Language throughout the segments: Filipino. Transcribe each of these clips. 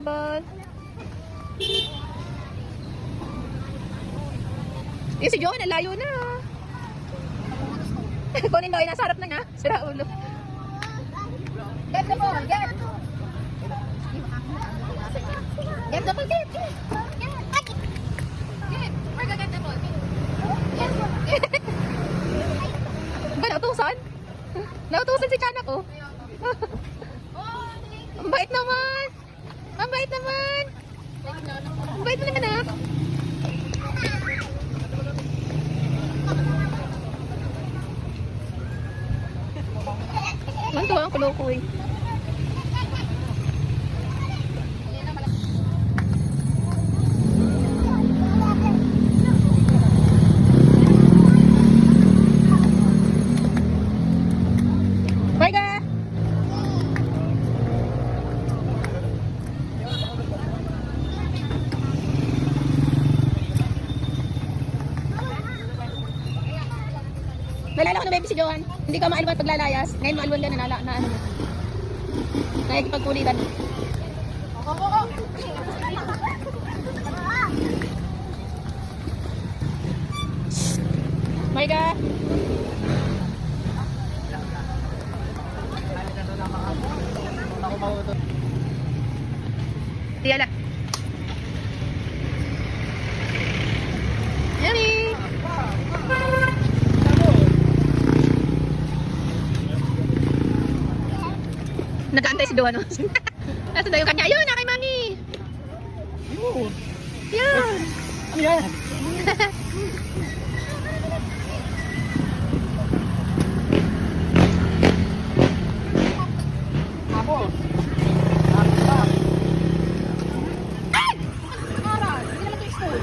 Bal. Eh, si Johan, layo na. Kunin mo, nasa harap na nga. Sira ulo. Get the ball, get. Get the ball, get. Get. Where ka get the ball? Get. Ba, nautusan? Nautusan si Tiyanak, oh. Ang bait naman. Ang bait naman. Ang bait mo naman, ah. Manto ang kulo ko, eh. Marga! Nalala ko na baby si Johan. Hindi ka maalwan paglalayas. Ngayon maalwan ka na ano. Nakikipagkulitan. Marga! Tiyala. Yummy! Nag-aantay si Johan. Nasa daw yung kanya. Ayun, na kay Mami. Yan. Yan. Ako. Ay! Ara, hindi naman ito school.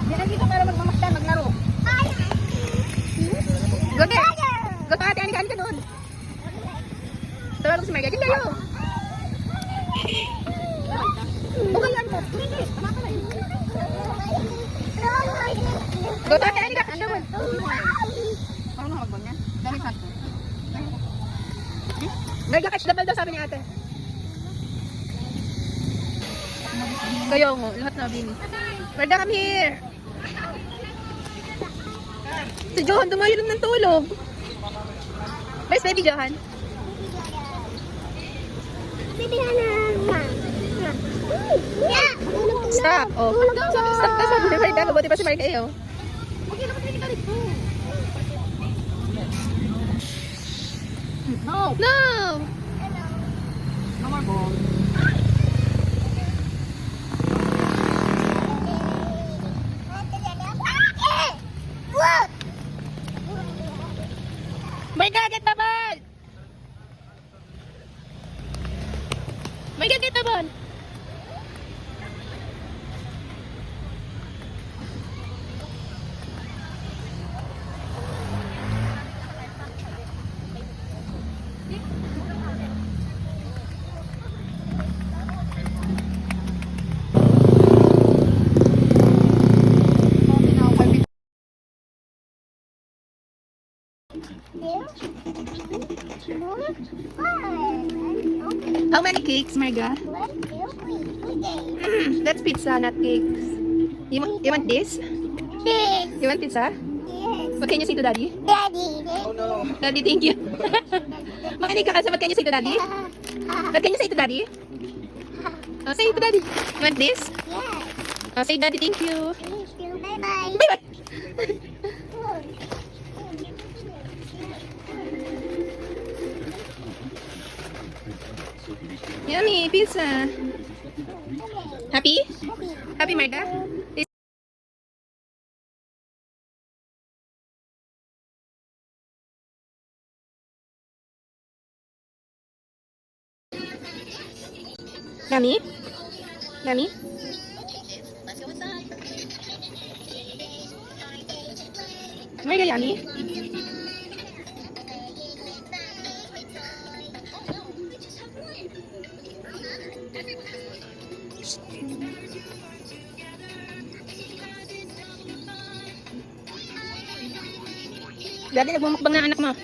Hindi na dito para magmamasdan, maglaro. Gote! Gote ate, anika doon. Tawag ko si Marga. Diyan kayo. Bukalan mo. Gote ate, anika. Anda mo. Parang nakagbon yan. Dami sakto. Marga, catch the ball daw sabi ni ate. Kayo mo, lahat na bini. Marga, come here. Si Johan, dumayo lang ng tulog. Where's baby Johan? Stop. Oh. Stop ka sabi ni Marga. Mabuti pa si Marga eh. Oh. No. No! No more ball. Marga, get the ball! Marga, get the ball! How many cakes, Marga? That's pizza, not cakes. You want this? You want pizza? What can you say to Daddy? Oh no. Daddy, thank you. Makinig ka kasi, what can you say to Daddy? What can you say to Daddy? Oh, say to Daddy. You want this? Oh, say Daddy, thank you. Bye-bye. Bye-bye. Yummy pizza. Happy? Happy, Marga? Yummy? Yummy? Marga, yummy? Dati nagmumukbang na anak mo.